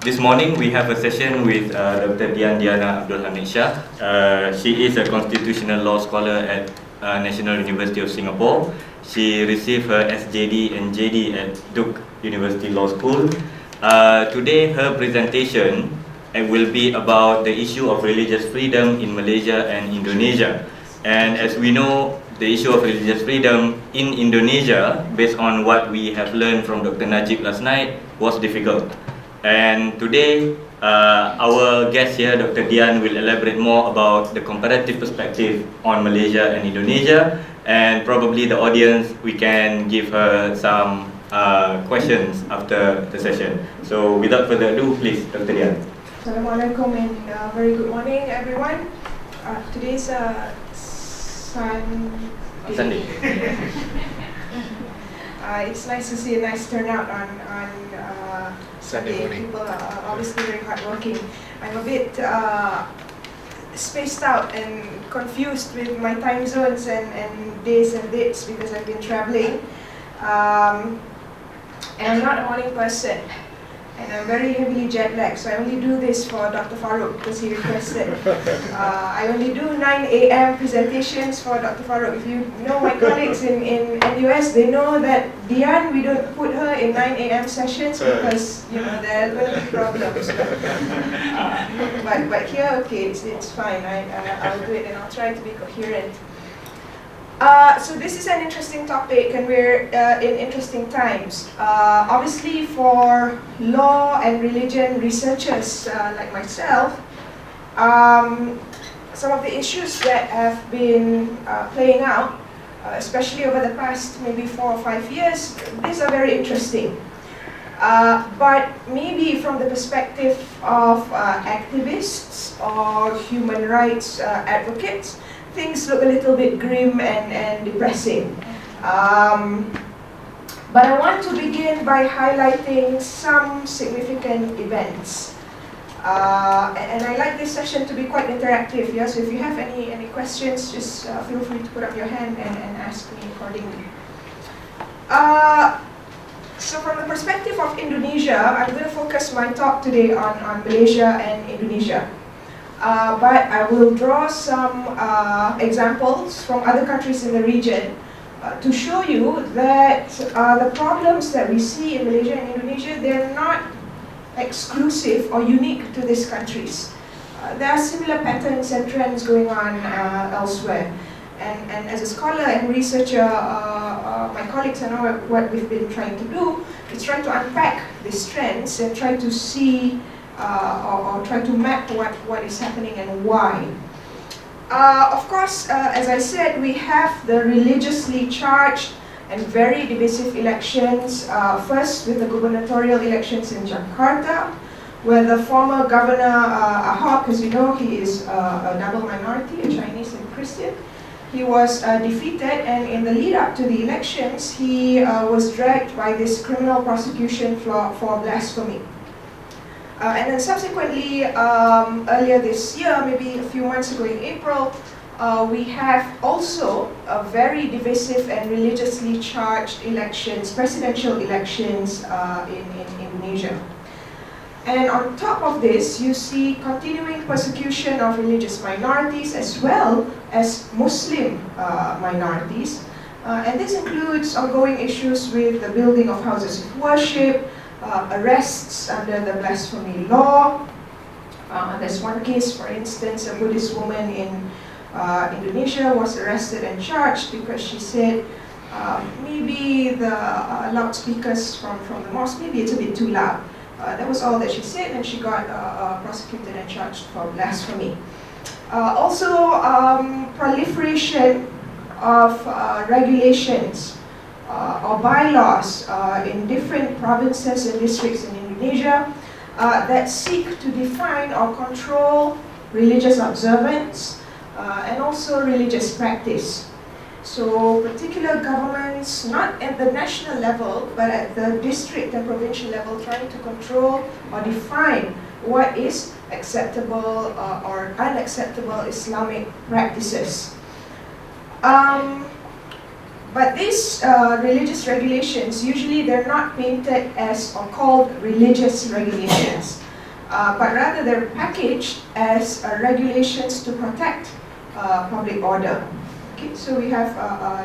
This morning we have a session with Dr. Diana Abdul Hamid Shah. She is a constitutional law scholar at National University of Singapore. She received her SJD and JD at Duke University Law School. Today her presentation will be about the issue of religious freedom in Malaysia and Indonesia. And as we know, the issue of religious freedom in Indonesia, based on what we have learned from Dr. Najib last night, was difficult. And today, our guest here, Dr. Dian, will elaborate more about the comparative perspective on Malaysia and Indonesia. And probably the audience, we can give her some questions after the session. So without further ado, please, Dr. Dian. Assalamualaikum and very good morning, everyone. Today's Sunday. It's nice to see a nice turnout on Sunday morning. People are obviously very hardworking. I'm a bit spaced out and confused with my time zones and days and dates because I've been traveling. And I'm not a morning person. And I'm very heavily jet lagged, so I only do this for Dr. Farouk because he requested. I only do 9 a.m. presentations for Dr. Farouk. If you know my colleagues in NUS, they know that Dian, we don't put her in 9 a.m. sessions because there are going to be problems. But here, okay, it's fine. I'll do it and I'll try to be coherent. So this is an interesting topic and we're in interesting times. Obviously for law and religion researchers like myself, some of the issues that have been playing out, especially over the past maybe 4 or 5 years, these are very interesting. But maybe from the perspective of activists or human rights advocates, things look a little bit grim and depressing. But I want to begin by highlighting some significant events. And I like this session to be quite interactive, yeah? So if you have any questions, just feel free to put up your hand and ask me accordingly. So from the perspective of Indonesia, I'm going to focus my talk today on Malaysia and Indonesia. But I will draw some examples from other countries in the region to show you that the problems that we see in Malaysia and Indonesia, they're not exclusive or unique to these countries. There are similar patterns and trends going on elsewhere. And as a scholar and researcher, my colleagues and I, what we've been trying to do is try to unpack these trends and try to see or try to map what is happening and why. Of course, as I said, we have the religiously charged and very divisive elections, first with the gubernatorial elections in Jakarta, where the former governor Ahok, as you know, he is a double minority, a Chinese and Christian. He was defeated, and in the lead up to the elections, he was dragged by this criminal prosecution for blasphemy. And then subsequently, earlier this year, maybe a few months ago in April, we have also a very divisive and religiously charged elections, presidential elections in Indonesia. And on top of this, you see continuing persecution of religious minorities as well as Muslim minorities. And this includes ongoing issues with the building of houses of worship, arrests under the blasphemy law. There's one case, for instance, a Buddhist woman in Indonesia was arrested and charged because she said maybe the loudspeakers from the mosque, maybe it's a bit too loud. That was all that she said, and she got prosecuted and charged for blasphemy. Also, proliferation of regulations or bylaws in different provinces and districts in Indonesia that seek to define or control religious observance and also religious practice. So particular governments, not at the national level, but at the district and provincial level, trying to control or define what is acceptable or unacceptable Islamic practices. But these religious regulations, usually they're not painted as or called religious regulations. but rather they're packaged as regulations to protect public order. Okay, so we have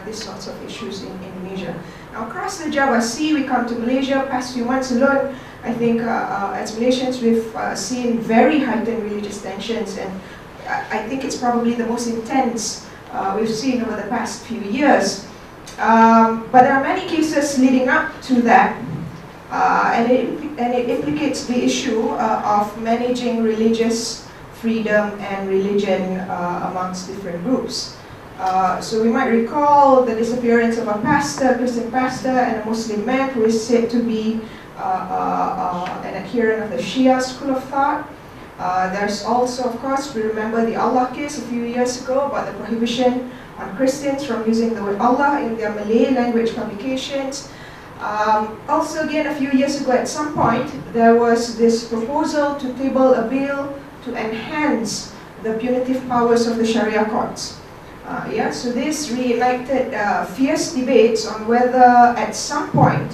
these sorts of issues in Indonesia. Now across the Java Sea, we come to Malaysia. Past few months alone, I think as Malaysians we've seen very heightened religious tensions, and I think it's probably the most intense we've seen over the past few years. But there are many cases leading up to that, and it implicates the issue of managing religious freedom and religion amongst different groups. So we might recall the disappearance of a pastor, Christian pastor, and a Muslim man who is said to be an adherent of the Shia school of thought. There's also, of course, we remember the Allah case a few years ago about the prohibition on Christians from using the word Allah in their Malay language publications. Also, again, a few years ago at some point, there was this proposal to table a bill to enhance the punitive powers of the Sharia courts. So this reignited fierce debates on whether at some point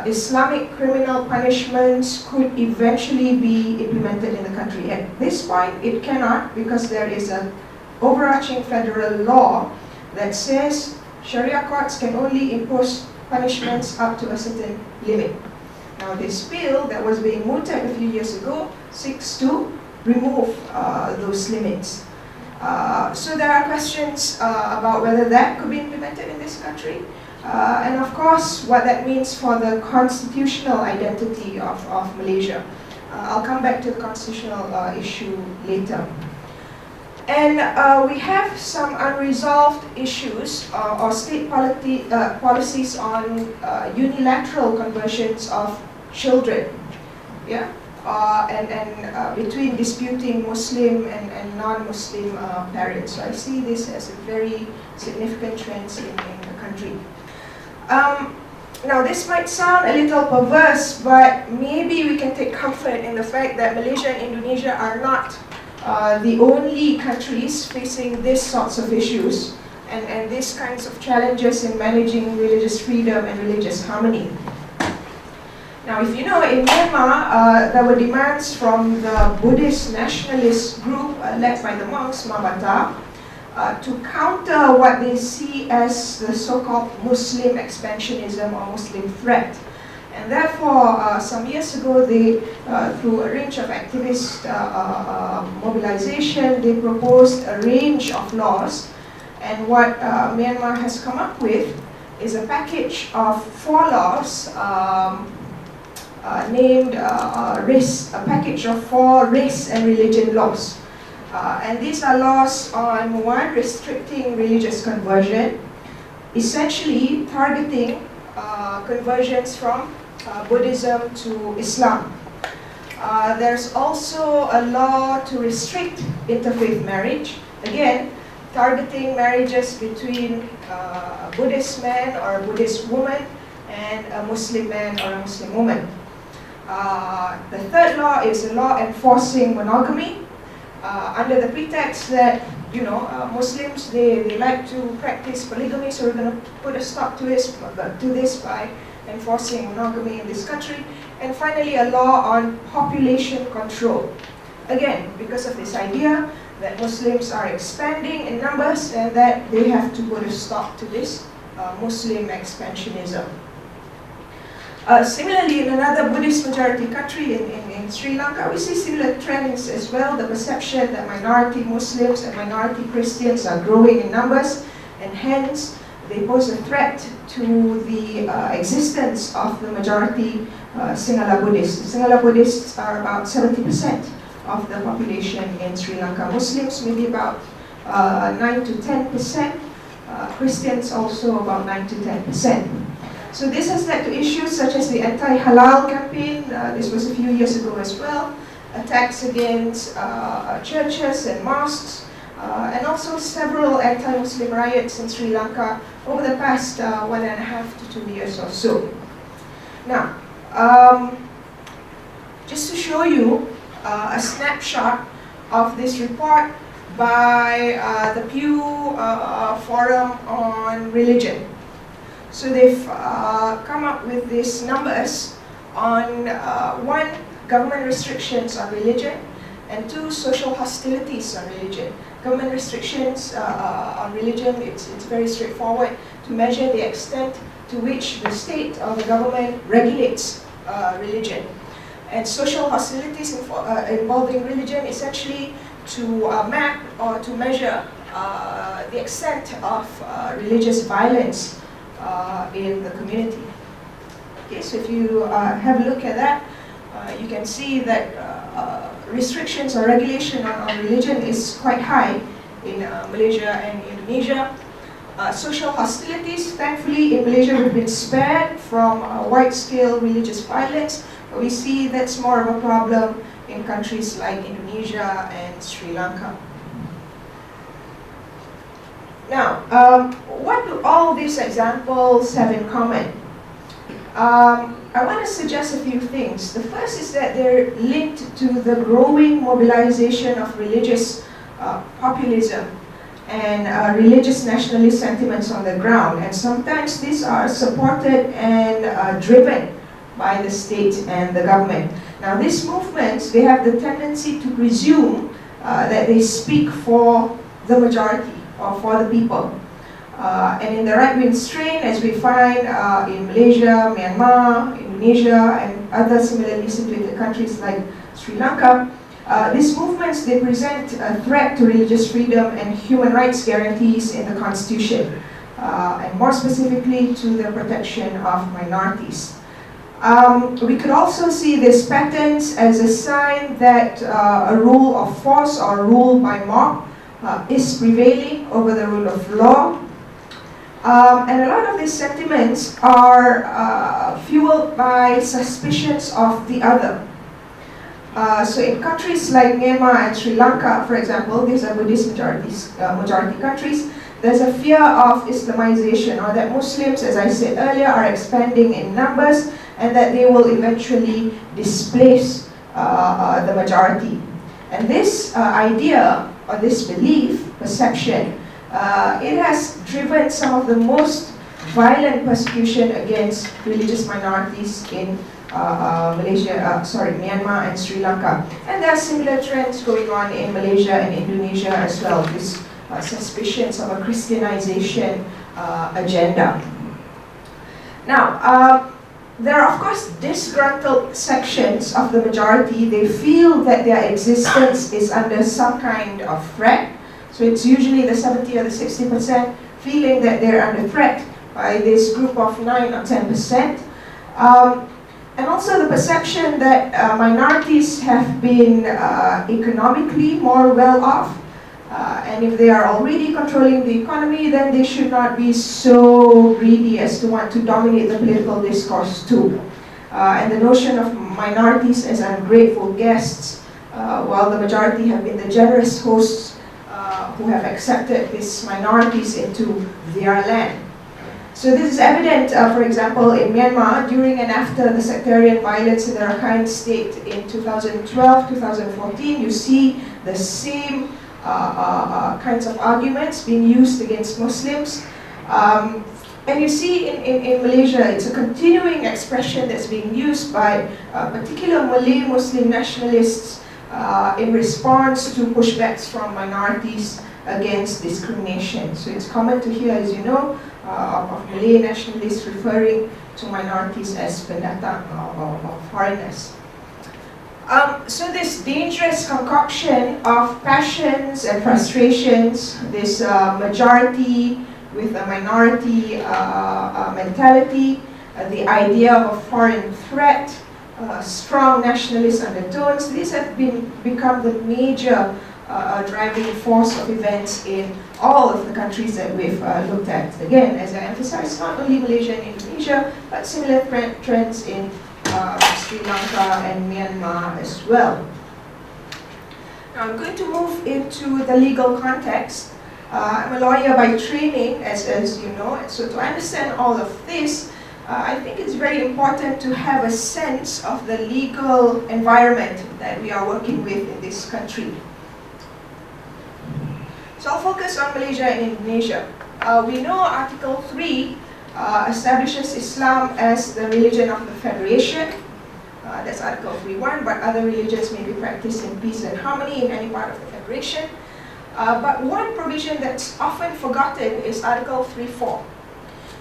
Islamic criminal punishments could eventually be implemented in the country. At this point, it cannot, because there is an overarching federal law that says Sharia courts can only impose punishments up to a certain limit. Now this bill that was being mooted a few years ago seeks to remove those limits. So there are questions about whether that could be implemented in this country. And of course, what that means for the constitutional identity of Malaysia. I'll come back to the constitutional issue later. And we have some unresolved issues or state policies on unilateral conversions of children. Yeah? And between disputing Muslim and non-Muslim parents. So I see this as a very significant trend in the country. Now this might sound a little perverse, but maybe we can take comfort in the fact that Malaysia and Indonesia are not the only countries facing these sorts of issues and these kinds of challenges in managing religious freedom and religious harmony. Now, if you know, in Myanmar, there were demands from the Buddhist nationalist group led by the monks, Mabata, to counter what they see as the so-called Muslim expansionism or Muslim threat. And therefore, some years ago, they, through a range of activist mobilization, they proposed a range of laws. And what Myanmar has come up with is a package of 4 laws named a package of 4 race and religion laws. And these are laws on, 1, restricting religious conversion, essentially targeting conversions from Buddhism to Islam. There's also a law to restrict interfaith marriage, again, targeting marriages between a Buddhist man or a Buddhist woman and a Muslim man or a Muslim woman. The third law is a law enforcing monogamy under the pretext that, you know, Muslims, they like to practice polygamy, so we're going to put a stop to this by enforcing monogamy in this country. And finally, a law on population control. Again, because of this idea that Muslims are expanding in numbers and that they have to put a stop to this Muslim expansionism. Similarly, in another Buddhist majority country, in Sri Lanka, we see similar trends as well. The perception that minority Muslims and minority Christians are growing in numbers, and hence they pose a threat to the existence of the majority Sinhala Buddhists. Sinhala Buddhists are about 70% of the population in Sri Lanka. Muslims maybe about 9 to 10%. Christians also about 9 to 10%. So this has led to issues such as the anti-halal campaign, this was a few years ago as well, attacks against churches and mosques, and also several anti-Muslim riots in Sri Lanka over the past 1.5 to 2 years or so. Now, just to show you a snapshot of this report by the Pew Forum on Religion. So they've come up with these numbers on 1, government restrictions on religion, and 2, social hostilities on religion. Government restrictions on religion, it's very straightforward to measure the extent to which the state or the government regulates religion. And social hostilities involving religion, essentially to map or to measure the extent of religious violence in the community. Okay, so if you have a look at that, you can see that restrictions or regulation on religion is quite high in Malaysia and Indonesia. Social hostilities, thankfully in Malaysia we've been spared from wide-scale religious violence, but we see that's more of a problem in countries like Indonesia and Sri Lanka. Now, what do all these examples have in common? I want to suggest a few things. The first is that they're linked to the growing mobilization of religious populism and religious nationalist sentiments on the ground. And sometimes these are supported and driven by the state and the government. Now these movements, they have the tendency to presume that they speak for the majority or for the people. And in the right-wing strain, as we find in Malaysia, Myanmar, Indonesia, and other similarly situated countries like Sri Lanka, these movements, they present a threat to religious freedom and human rights guarantees in the Constitution, and more specifically to the protection of minorities. We could also see these patterns as a sign that a rule of force or rule by mob is prevailing over the rule of law. And a lot of these sentiments are fueled by suspicions of the other. So in countries like Myanmar and Sri Lanka, for example, these are Buddhist majority countries, there's a fear of Islamization, or that Muslims, as I said earlier, are expanding in numbers and that they will eventually displace the majority. And this idea, or this belief, perception, it has driven some of the most violent persecution against religious minorities in Myanmar and Sri Lanka. And there are similar trends going on in Malaysia and Indonesia as well, this suspicions of a Christianization agenda. Now, there are of course disgruntled sections of the majority. They feel that their existence is under some kind of threat. So it's usually the 70 or the 60% feeling that they're under threat by this group of 9 or 10%. And also the perception that minorities have been economically more well off. And if they are already controlling the economy, then they should not be so greedy as to want to dominate the political discourse too. And the notion of minorities as ungrateful guests, while the majority have been the generous hosts who have accepted these minorities into their land. So this is evident, for example, in Myanmar during and after the sectarian violence in the Rakhine state in 2012-2014. You see the same kinds of arguments being used against Muslims. And you see in Malaysia, it's a continuing expression that's being used by particular Malay Muslim nationalists in response to pushbacks from minorities against discrimination. So it's common to hear, as you know, of Malay nationalists referring to minorities as pendatang or foreigners. So this dangerous concoction of passions and frustrations, this majority with a minority mentality, the idea of a foreign threat, strong nationalist undertones, these have become the major driving force of events in all of the countries that we've looked at. Again, as I emphasized, not only Malaysia and Indonesia, but similar trends in Sri Lanka and Myanmar as well. Now I'm going to move into the legal context. I'm a lawyer by training, as you know, and so to understand all of this, I think it's very important to have a sense of the legal environment that we are working with in this country. So I'll focus on Malaysia and Indonesia. We know Article 3 establishes Islam as the religion of the Federation. That's Article 3.1, but other religions may be practiced in peace and harmony in any part of the Federation. But one provision that's often forgotten is Article 3.4,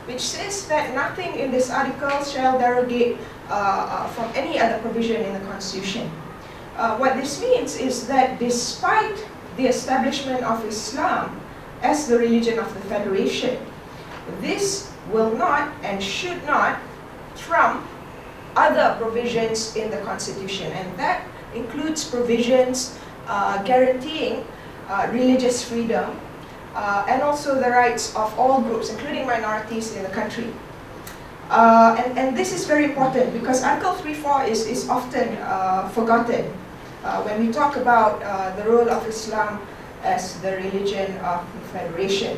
which says that nothing in this article shall derogate from any other provision in the Constitution. What this means is that despite the establishment of Islam as the religion of the Federation, this will not and should not trump other provisions in the Constitution, and that includes provisions guaranteeing religious freedom and also the rights of all groups, including minorities in the country. And this is very important because Article 3.4 is often forgotten when we talk about the role of Islam as the religion of the Federation.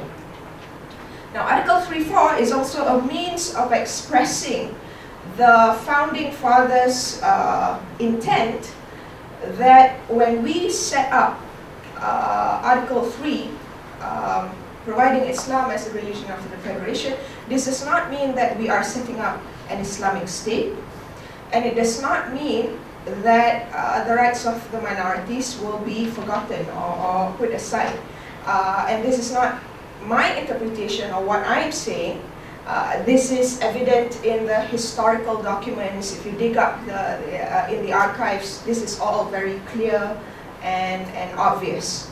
Now, Article 3.4 is also a means of expressing the Founding Fathers' intent that when we set up Article 3, providing Islam as a religion of the Federation, this does not mean that we are setting up an Islamic state, and it does not mean that the rights of the minorities will be forgotten or put aside. And this is not my interpretation or what I'm saying. This is evident in the historical documents. If you dig up in the archives, this is all very clear and obvious.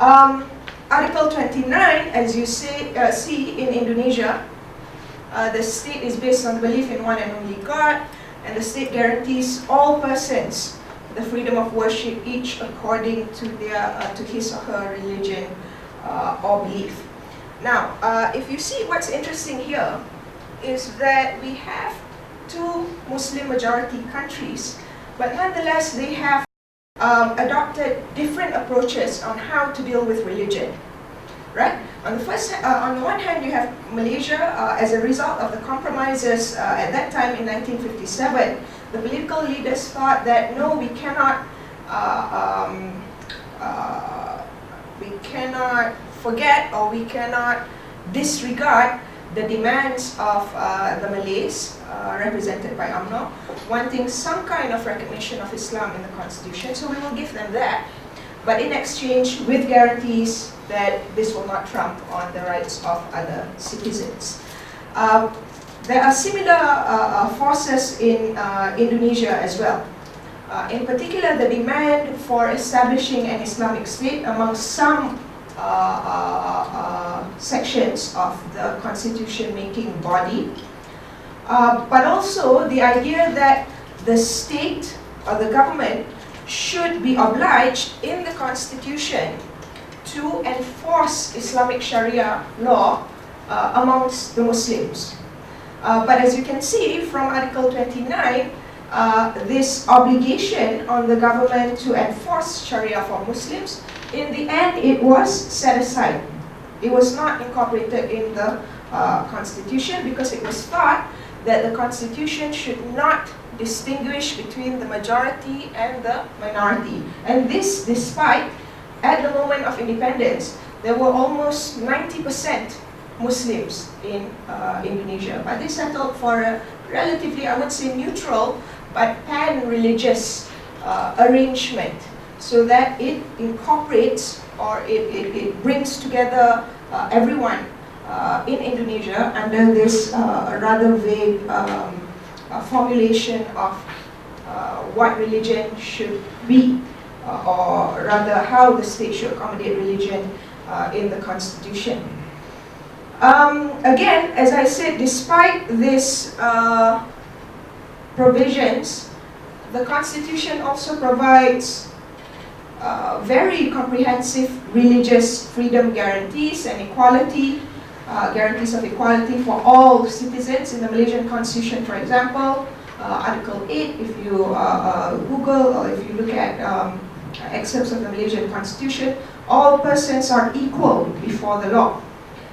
Article 29, as you see in Indonesia, the state is based on belief in one and only God, and the state guarantees all persons the freedom of worship, each according to his or her religion or belief. Now, if you see, what's interesting here is that we have two Muslim majority countries, but nonetheless they have adopted different approaches on how to deal with religion, right? On the one hand, you have Malaysia as a result of the compromises at that time in 1957. The political leaders thought that no, we cannot forget or we cannot disregard the demands of the Malays, represented by UMNO, wanting some kind of recognition of Islam in the Constitution, so we will give them that, but in exchange with guarantees that this will not trump on the rights of other citizens. There are similar forces in Indonesia as well. In particular, the demand for establishing an Islamic state among some sections of the constitution-making body, but also the idea that the state or the government should be obliged in the constitution to enforce Islamic Sharia law amongst the Muslims. But as you can see from Article 29, this obligation on the government to enforce Sharia for Muslims, in the end it was set aside. It was not incorporated in the Constitution because it was thought that the Constitution should not distinguish between the majority and the minority. And this despite, at the moment of independence, there were almost 90% Muslims in Indonesia. But they settled for a relatively, I would say, neutral but pan-religious arrangement, so that it incorporates or it brings together everyone in Indonesia under this rather vague formulation of what religion should be, or rather how the state should accommodate religion in the Constitution. Again, as I said, despite these provisions, the Constitution also provides very comprehensive religious freedom guarantees and equality, guarantees of equality for all citizens. In the Malaysian Constitution, for example, Article 8, if you Google or if you look at excerpts of the Malaysian Constitution, all persons are equal before the law,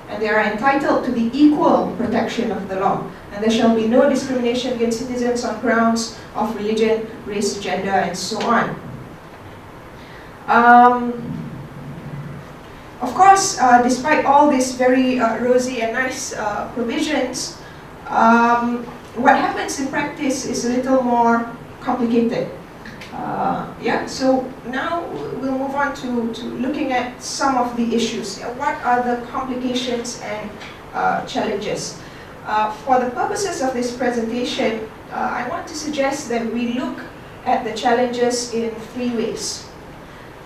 and they are entitled to the equal protection of the law, and there shall be no discrimination against citizens on grounds of religion, race, gender, and so on. Of course, despite all these very rosy and nice provisions, what happens in practice is a little more complicated. So now we'll move on to looking at some of the issues. What are the complications and challenges? For the purposes of this presentation, I want to suggest that we look at the challenges in 3 ways.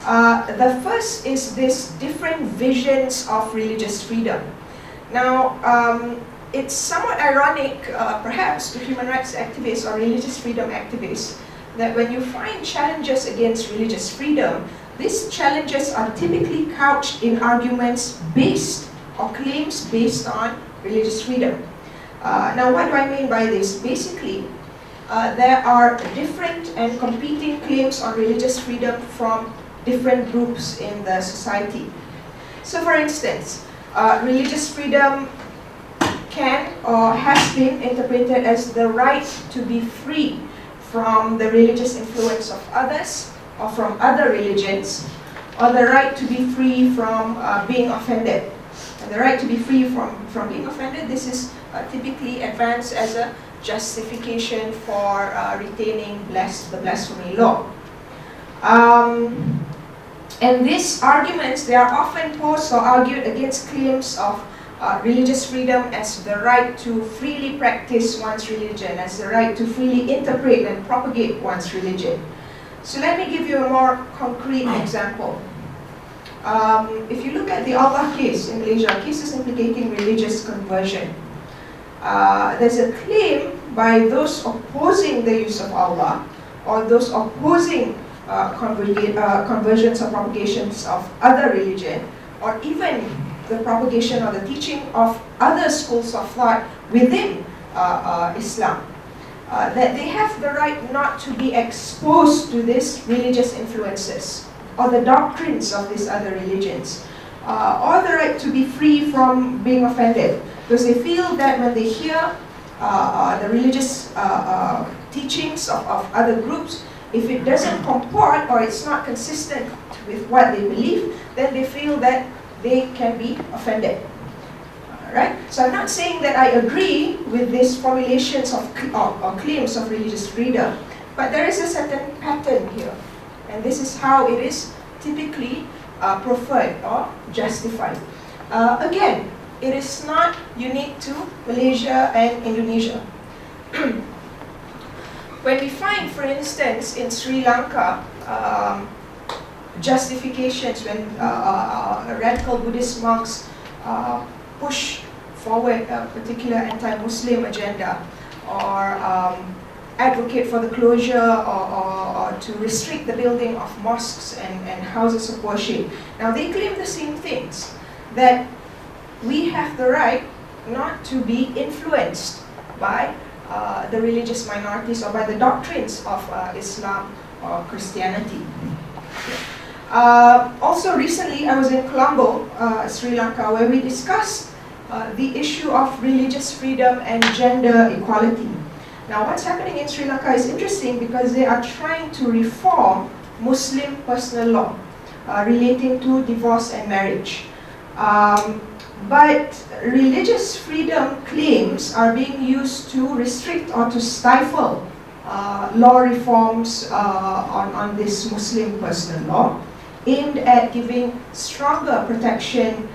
The first is this different visions of religious freedom. Now, it's somewhat ironic, perhaps, to human rights activists or religious freedom activists, that when you find challenges against religious freedom, these challenges are typically couched in arguments based or claims based on religious freedom. Now, what do I mean by this? Basically, there are different and competing claims on religious freedom from different groups in the society. So, for instance, religious freedom can or has been interpreted as the right to be free from the religious influence of others or from other religions, or the right to be free from being offended. And the right to be free from being offended, this is typically advanced as a justification for retaining the blasphemy law. And these arguments, they are often posed or argued against claims of religious freedom as the right to freely practice one's religion, as the right to freely interpret and propagate one's religion. So let me give you a more concrete example. If you look at the Allah case in Malaysia, cases implicating religious conversion, there's a claim by those opposing the use of Allah, or those opposing conversions or propagations of other religion, or even the propagation or the teaching of other schools of thought within Islam, that they have the right not to be exposed to these religious influences or the doctrines of these other religions, or the right to be free from being offended, because they feel that when they hear the religious teachings of other groups, if it doesn't comport or it's not consistent with what they believe, then they feel that they can be offended. Right? So I'm not saying that I agree with these formulations or claims of religious freedom, but there is a certain pattern here. And this is how it is typically preferred or justified. Again, it is not unique to Malaysia and Indonesia. When we find, for instance, in Sri Lanka, justifications when radical Buddhist monks push forward a particular anti-Muslim agenda, or advocate for the closure or to restrict the building of mosques and houses of worship. Now they claim the same things, that we have the right not to be influenced by the religious minorities or by the doctrines of Islam or Christianity. Also recently I was in Colombo, Sri Lanka, where we discussed the issue of religious freedom and gender equality. Now what's happening in Sri Lanka is interesting because they are trying to reform Muslim personal law relating to divorce and marriage. But religious freedom claims are being used to restrict or to stifle law reforms on this Muslim personal law, aimed at giving stronger protection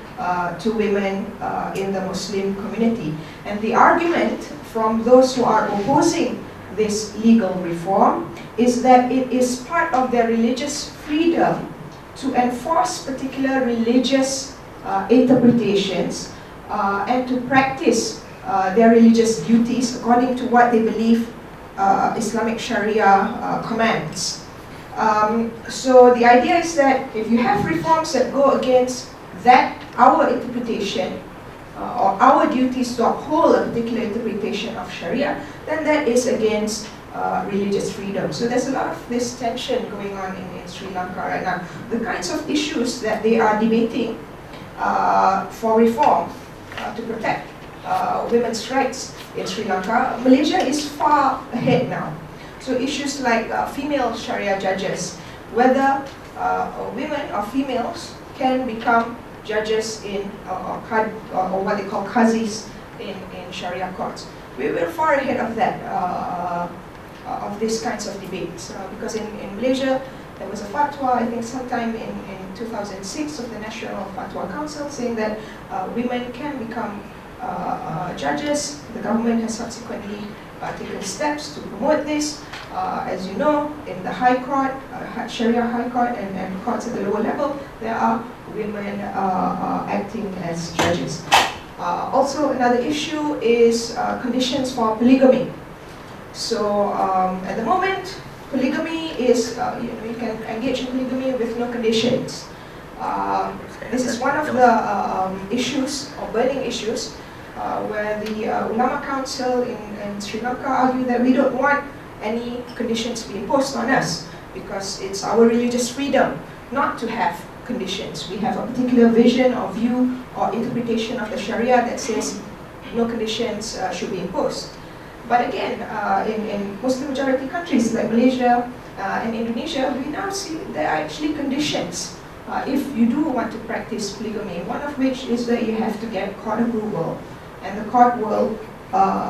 to women in the Muslim community. And the argument from those who are opposing this legal reform is that it is part of their religious freedom to enforce particular religious interpretations and to practice their religious duties according to what they believe Islamic Sharia commands. So the idea is that if you have reforms that go against our interpretation or our duties to uphold a particular interpretation of Sharia, then that is against religious freedom. So there's a lot of this tension going on in Sri Lanka right now. The kinds of issues that they are debating for reform to protect women's rights in Sri Lanka, Malaysia is far ahead now. So issues like female Sharia judges, whether women or females can become judges in or what they call qazis in Sharia courts. we were far ahead of that, of these kinds of debates. Because in Malaysia, there was a fatwa, I think sometime in 2006, of the National Fatwa Council saying that women can become judges. The government has subsequently taken steps to promote this. As you know, in the High Court, Sharia High Court, and courts at the lower level, there are women acting as judges. Also, another issue is conditions for polygamy. So, at the moment, polygamy is, you can engage in polygamy with no conditions. This is one of the issues, or burning issues, where the Ulama Council in Sri Lanka argue that we don't want any conditions to be imposed on us because it's our religious freedom not to have conditions. We have a particular vision or view or interpretation of the Sharia that says no conditions should be imposed. But again, in Muslim majority countries like Malaysia and Indonesia, we now see there are actually conditions if you do want to practice polygamy, one of which is that you have to get court approval, and the court will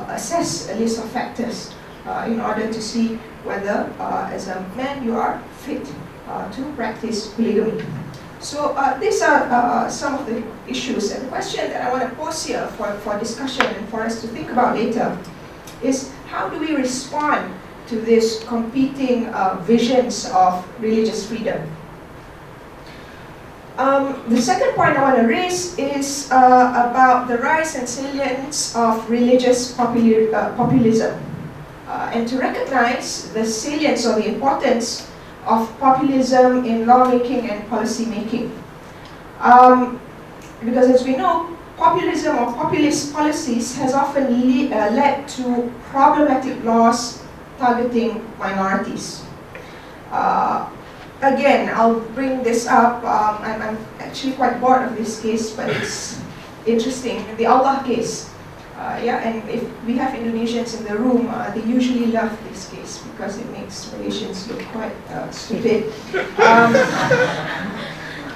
assess a list of factors in order to see whether, as a man, you are fit to practice polygamy. So these are some of the issues, and the question that I want to pose here for discussion and for us to think about later is how do we respond to these competing visions of religious freedom? The second point I want to raise is about the rise and salience of religious populism. And to recognize the salience or the importance of populism in lawmaking and policy making. Because as we know, populism or populist policies has often led to problematic laws targeting minorities. Again, I'll bring this up. I'm actually quite bored of this case, but it's interesting. The Allah case. And if we have Indonesians in the room, they usually love this case because it makes Malaysians look quite stupid.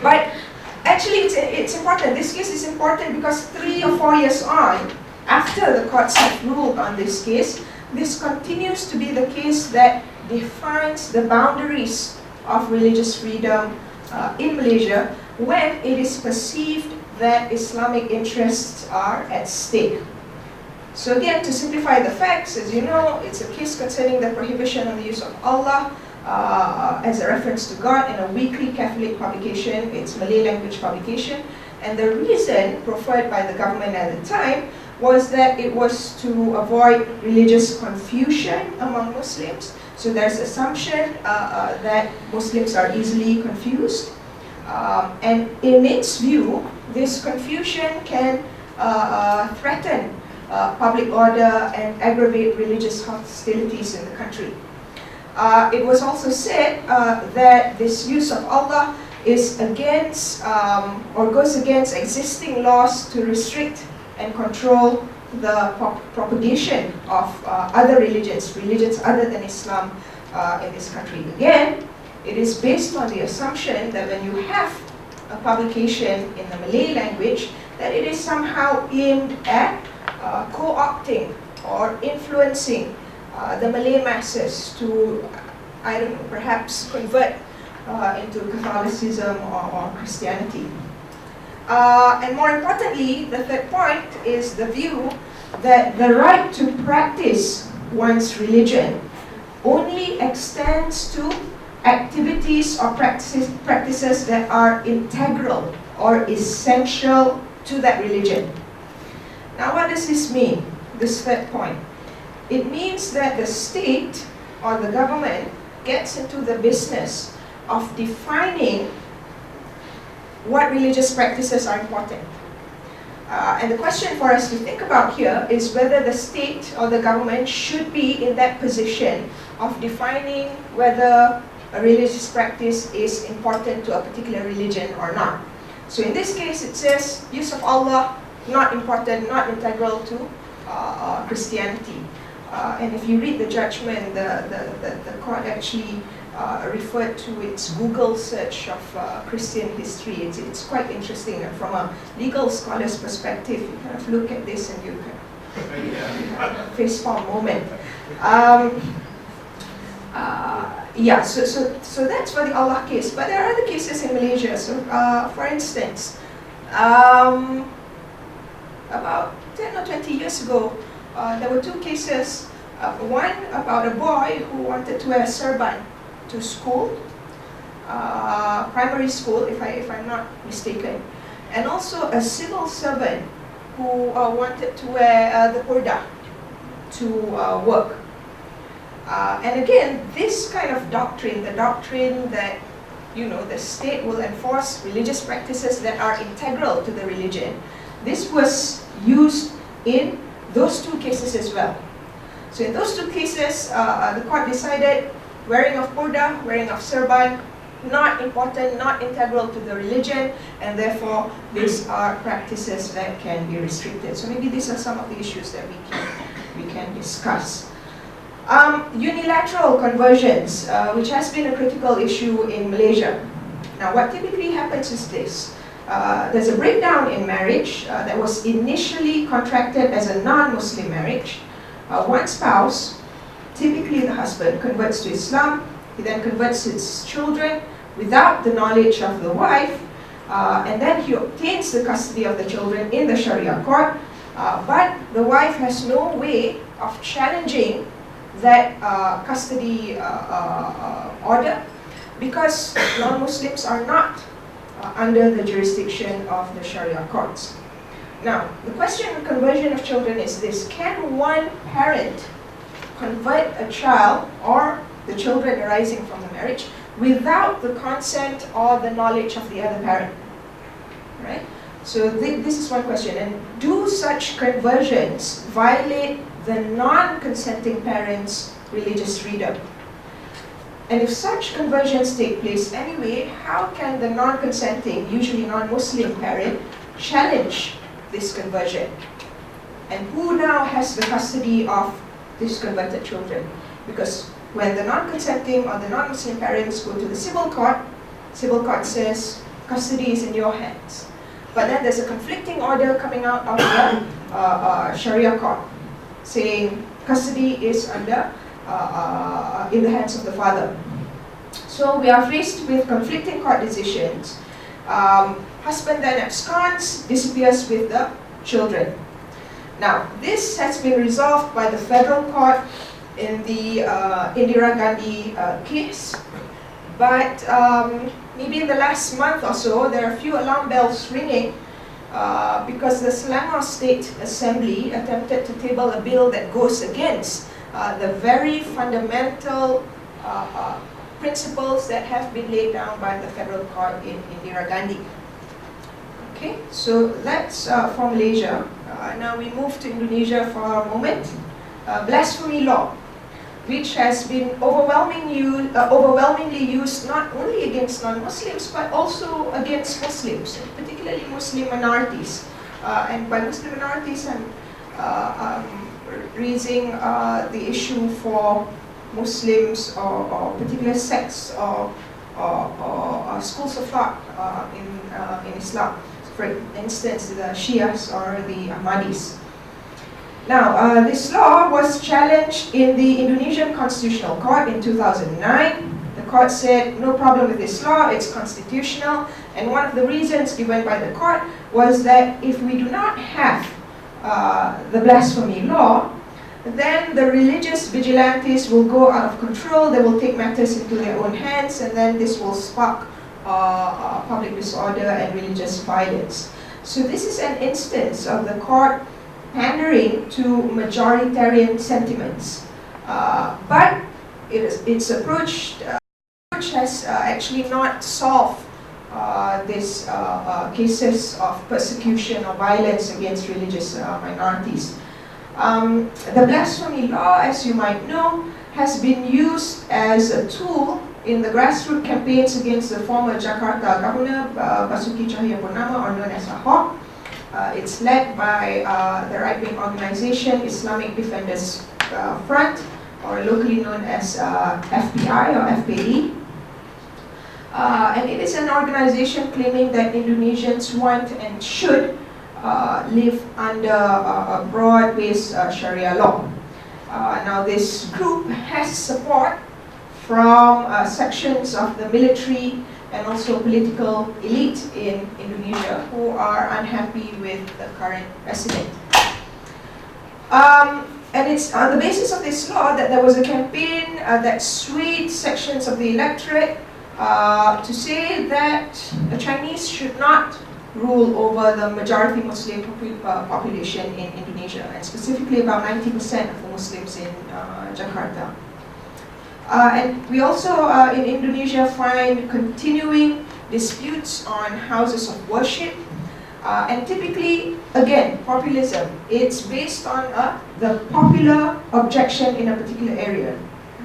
But actually, it's important. This case is important because 3 or 4 years on, after the courts have ruled on this case, this continues to be the case that defines the boundaries of religious freedom in Malaysia when it is perceived that Islamic interests are at stake. So again, to simplify the facts, as you know, it's a case concerning the prohibition of the use of Allah as a reference to God in a weekly Catholic publication. It's Malay language publication. And the reason proffered by the government at the time was that it was to avoid religious confusion among Muslims. So there's assumption that Muslims are easily confused. And in its view, this confusion can threaten public order and aggravate religious hostilities in the country. It was also said that this use of Allah is against or goes against existing laws to restrict and control the propagation of other religions other than Islam in this country. Again, it is based on the assumption that when you have a publication in the Malay language, that it is somehow aimed at co-opting or influencing the Malay masses to, I don't know, perhaps convert into Catholicism or Christianity. And more importantly, the third point is the view that the right to practice one's religion only extends to activities or practices that are integral or essential to that religion. Now, what does this mean, this third point? It means that the state or the government gets into the business of defining what religious practices are important. And the question for us to think about here is whether the state or the government should be in that position of defining whether a religious practice is important to a particular religion or not. So in this case, it says use of Allah, not important, not integral to Christianity. And if you read the judgment, the court actually referred to its Google search of Christian history. It's quite interesting. And from a legal scholar's perspective, you kind of look at this and you facepalm moment. Yeah, so that's for the Allah case. But there are other cases in Malaysia. So, for instance, about 10 or 20 years ago, there were two cases. One about a boy who wanted to wear a serban to school, primary school, if I'm not mistaken, and also a civil servant who wanted to wear the purdah to work. And again, this kind of doctrine, the doctrine that the state will enforce religious practices that are integral to the religion, this was used in those two cases as well. So in those two cases, the court decided wearing of purdah, wearing of serban, not important, not integral to the religion, and therefore these are practices that can be restricted. So maybe these are some of the issues that we can discuss. Unilateral conversions, which has been a critical issue in Malaysia. Now, what typically happens is this. There's a breakdown in marriage that was initially contracted as a non-Muslim marriage. One spouse, typically the husband, converts to Islam. He then converts his children without the knowledge of the wife, and then he obtains the custody of the children in the Sharia court, but the wife has no way of challenging that custody order because non-Muslims are not under the jurisdiction of the Sharia courts. Now, the question of conversion of children is this: can one parent convert a child or the children arising from the marriage without the consent or the knowledge of the other parent? Right? So this is one question. And do such conversions violate the non-consenting parent's religious freedom? And if such conversions take place anyway, how can the non-consenting, usually non-Muslim parent challenge this conversion? And who now has the custody of these converted children? Because when the non-consenting or the non-Muslim parents go to the civil court says custody is in your hands. But then there's a conflicting order coming out of the Sharia court saying custody is under in the hands of the father. So we are faced with conflicting court decisions. Husband then absconds, disappears with the children. Now, this has been resolved by the federal court in the Indira Gandhi case, but maybe in the last month or so, there are a few alarm bells ringing because the Selangor State Assembly attempted to table a bill that goes against the very fundamental principles that have been laid down by the federal court in Indira Gandhi. Okay, so that's for Malaysia. Now we move to Indonesia for a moment. Blasphemy law, which has been overwhelmingly used not only against non-Muslims but also against Muslims, particularly Muslim minorities. And by Muslim minorities, I'm raising the issue for Muslims or particular sects or schools of thought in Islam. For instance, the Shias or the Ahmadis. Now, this law was challenged in the Indonesian Constitutional Court in 2009. The court said, no problem with this law, it's constitutional. And one of the reasons given by the court was that if we do not have the blasphemy law, then the religious vigilantes will go out of control, they will take matters into their own hands, and then this will spark public disorder and religious violence. So this is an instance of the court pandering to majoritarian sentiments. But its approach has actually not solved these cases of persecution or violence against religious minorities. The blasphemy law, as you might know, has been used as a tool in the grassroots campaigns against the former Jakarta Governor, Basuki Cahayapurnama, or known as Ahok. It's led by the right-wing organization Islamic Defenders Front, or locally known as FPI or FPI. And it is an organization claiming that Indonesians want and should live under a broad-based Sharia law. Now this group has support from sections of the military and also political elite in Indonesia who are unhappy with the current president. And it's on the basis of this law that there was a campaign that swayed sections of the electorate to say that the Chinese should not rule over the majority Muslim population in Indonesia, and specifically about 90% of the Muslims in Jakarta. And we also in Indonesia find continuing disputes on houses of worship, and typically, again, populism. It's based on the popular objection in a particular area.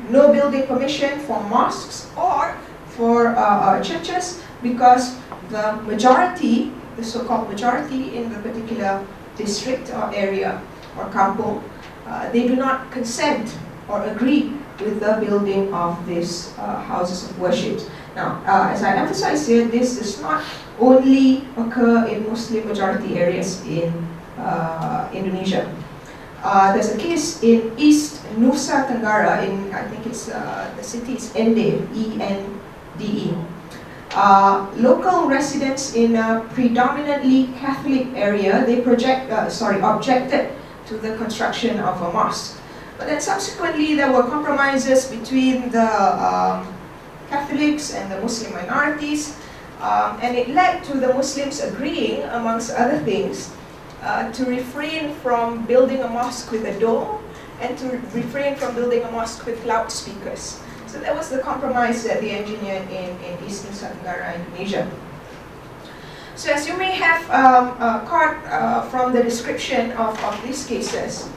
No building permission for mosques or for churches because the majority, the so-called majority in the particular district or area or kampung, they do not consent or agree with the building of these houses of worship. Now, as I emphasize here, this does not only occur in Muslim majority areas in Indonesia. There's a case in East Nusa Tenggara, in I think it's the city is Ende, E-N-D-E. Local residents in a predominantly Catholic area, they objected to the construction of a mosque. But then subsequently there were compromises between the Catholics and the Muslim minorities, and it led to the Muslims agreeing, amongst other things, to refrain from building a mosque with a dome and to refrain from building a mosque with loudspeakers. So that was the compromise that they engineered in East Nusa Tenggara, Indonesia. So as you may have caught from the description of these cases,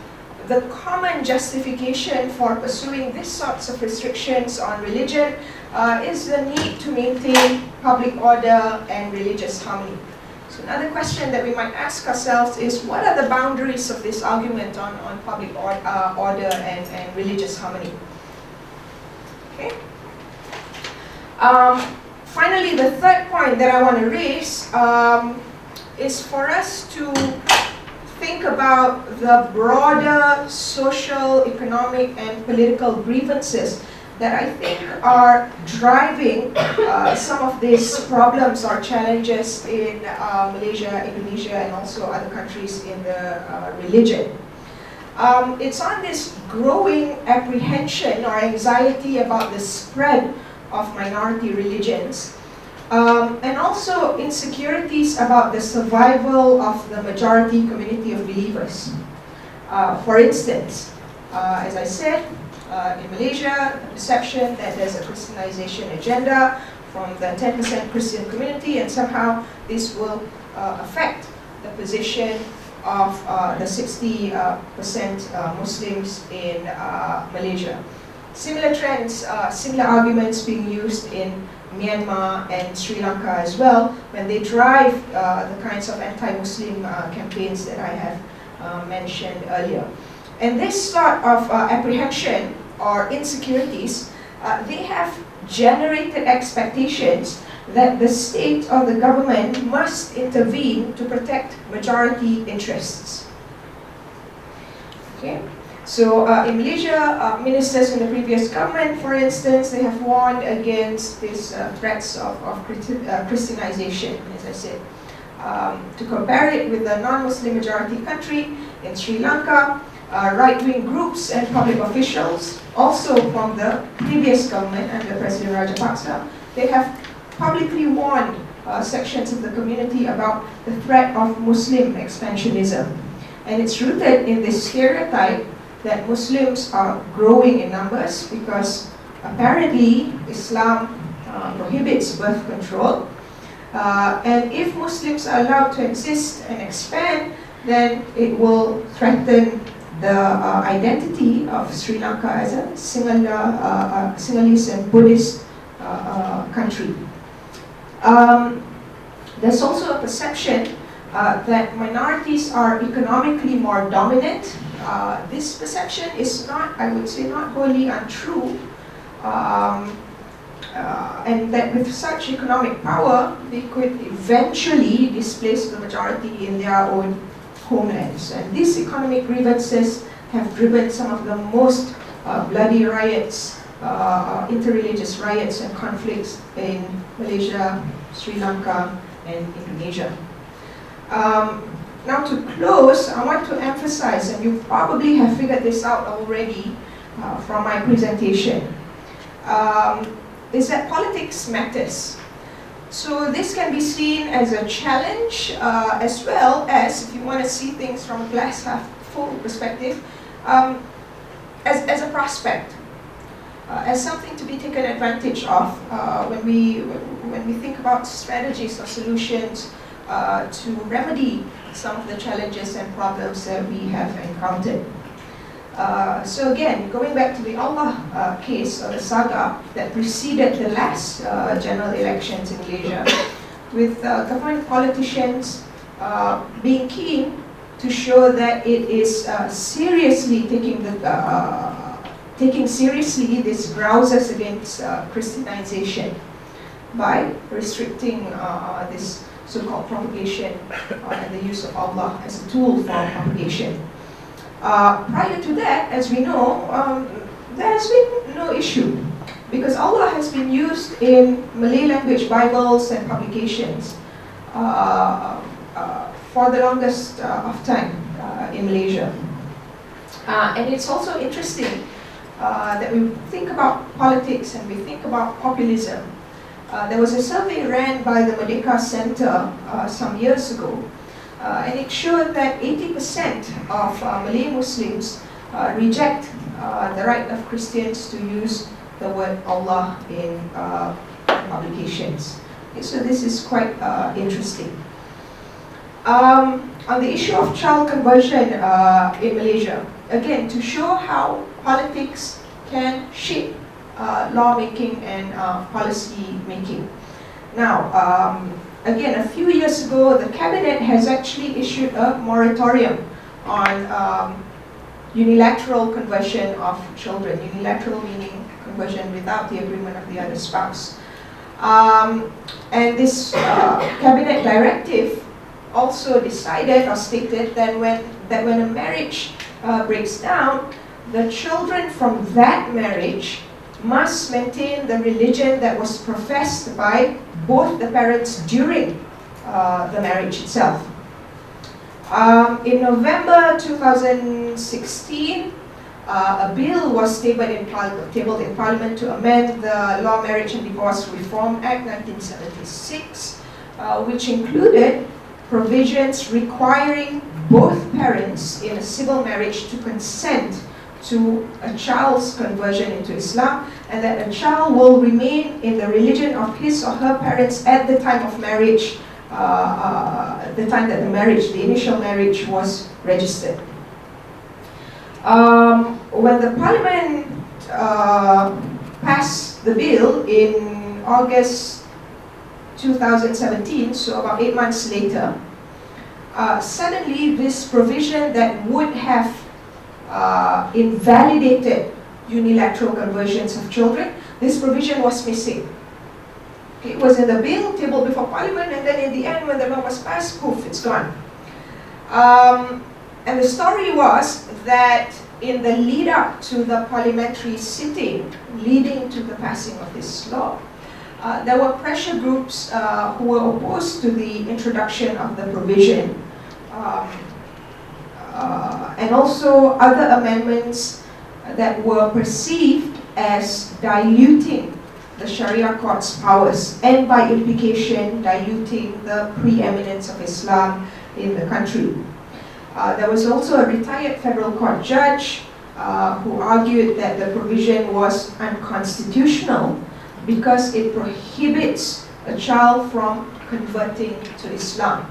the common justification for pursuing these sorts of restrictions on religion is the need to maintain public order and religious harmony. So another question that we might ask ourselves is, what are the boundaries of this argument on public order and religious harmony? Okay. Finally, the third point that I want to raise is for us to think about the broader social, economic, and political grievances that I think are driving some of these problems or challenges in Malaysia, Indonesia, and also other countries in the religion. It's on this growing apprehension or anxiety about the spread of minority religions, and also insecurities about the survival of the majority community of believers. For instance, as I said, in Malaysia, the perception that there's a Christianization agenda from the 10% Christian community, and somehow this will affect the position of the 60% Muslims in Malaysia. Similar trends, similar arguments being used in Myanmar and Sri Lanka as well, when they drive the kinds of anti-Muslim campaigns that I have mentioned earlier. And this sort of apprehension or insecurities, they have generated expectations that the state or the government must intervene to protect majority interests. Okay? So in Malaysia, ministers in the previous government, for instance, they have warned against these threats of Christianization, as I said. To compare it with the non-Muslim majority country, in Sri Lanka, right-wing groups and public officials, also from the previous government under President Rajapaksa, they have publicly warned sections of the community about the threat of Muslim expansionism. And it's rooted in this stereotype that Muslims are growing in numbers because apparently Islam prohibits birth control. And if Muslims are allowed to exist and expand, then it will threaten the identity of Sri Lanka as a Sinhalese and Buddhist country. There's also a perception that minorities are economically more dominant. This perception is not, I would say, not wholly untrue. and that with such economic power, they could eventually displace the majority in their own homelands. And these economic grievances have driven some of the most bloody riots, interreligious riots and conflicts in Malaysia, Sri Lanka, and Indonesia. Now to close, I want to emphasize, and you probably have figured this out already from my presentation, is that politics matters. So this can be seen as a challenge as well as, if you want to see things from a glass half full perspective, as a prospect, as something to be taken advantage of when we think about strategies or solutions to remedy some of the challenges and problems that we have encountered. So again, going back to the Allah case or the saga that preceded the last general elections in Malaysia, with government politicians being keen to show that it is seriously taking seriously these grouses against Christianization by restricting this so-called propagation and the use of Allah as a tool for propagation. Prior to that, as we know, there has been no issue because Allah has been used in Malay language Bibles and publications for the longest of time in Malaysia. And it's also interesting that we think about politics and we think about populism. There was a survey ran by the Merdeka Center some years ago, and it showed that 80% of Malay Muslims reject the right of Christians to use the word Allah in publications. Okay, so this is quite interesting. On the issue of child conversion in Malaysia, again, to show how politics can shape lawmaking and policy making. Now, again, a few years ago, the cabinet has actually issued a moratorium on unilateral conversion of children. Unilateral meaning conversion without the agreement of the other spouse. And this cabinet directive also decided or stated that when a marriage breaks down, the children from that marriage must maintain the religion that was professed by both the parents during the marriage itself. In November 2016, a bill was tabled in Parliament to amend the Law, Marriage and Divorce Reform Act 1976, which included provisions requiring both parents in a civil marriage to consent to a child's conversion into Islam, and that a child will remain in the religion of his or her parents at the time of marriage, the time that the initial marriage was registered. When the Parliament passed the bill in August 2017, so about 8 months later, suddenly this provision that would have invalidated unilateral conversions of children, this provision was missing. It was in the bill tabled before Parliament, and then in the end, when the law was passed, poof, it's gone. And the story was that in the lead up to the parliamentary sitting leading to the passing of this law, there were pressure groups who were opposed to the introduction of the provision, and also other amendments that were perceived as diluting the Sharia court's powers and by implication diluting the preeminence of Islam in the country. There was also a retired federal court judge who argued that the provision was unconstitutional because it prohibits a child from converting to Islam.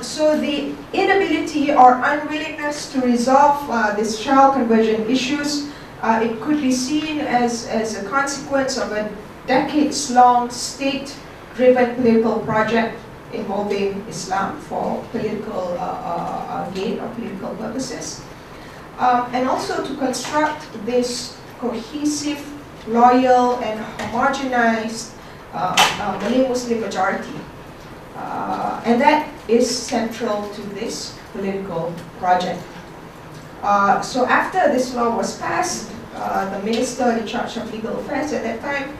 So the inability or unwillingness to resolve these child conversion issues, it could be seen as a consequence of a decades-long state-driven political project involving Islam for political gain or political purposes. And also to construct this cohesive loyal and homogenized Malay Muslim majority. And that is central to this political project. So after this law was passed, the minister in charge of legal affairs at that time,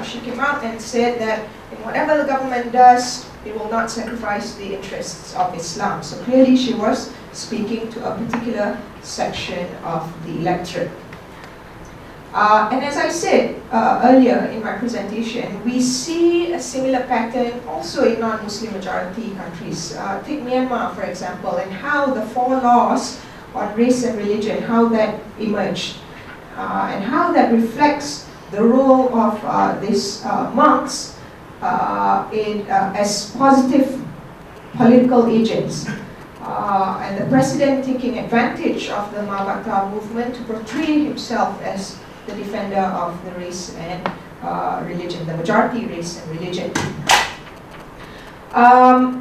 she came out and said that in whatever the government does, it will not sacrifice the interests of Islam. So clearly she was speaking to a particular section of the electorate. And as I said earlier in my presentation, we see a similar pattern also in non-Muslim majority countries. Take Myanmar, for example, and how the 4 laws on race and religion, how that emerged, and how that reflects the role of these monks as positive political agents. And the president taking advantage of the Mabata movement to portray himself as the defender of the race and religion, the majority race and religion.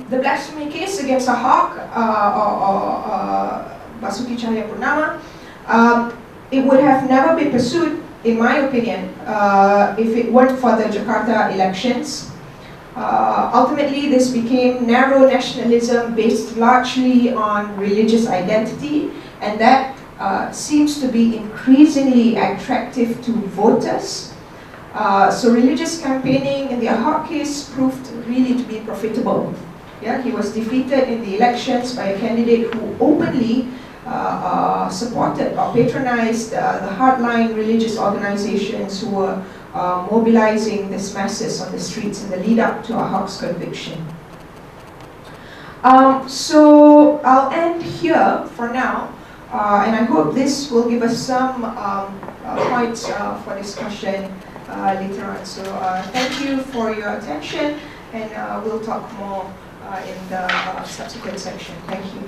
The blasphemy case against Ahok or Basuki Cahayapurnama, it would have never been pursued, in my opinion, if it weren't for the Jakarta elections. Ultimately, this became narrow nationalism based largely on religious identity, and that seems to be increasingly attractive to voters. So religious campaigning in the Ahok case proved really to be profitable. Yeah, he was defeated in the elections by a candidate who openly supported or patronized the hardline religious organizations who were mobilizing these masses on the streets in the lead up to Ahok's conviction. So I'll end here for now. And I hope this will give us some points for discussion later on. So thank you for your attention, and we'll talk more in the subsequent section. Thank you.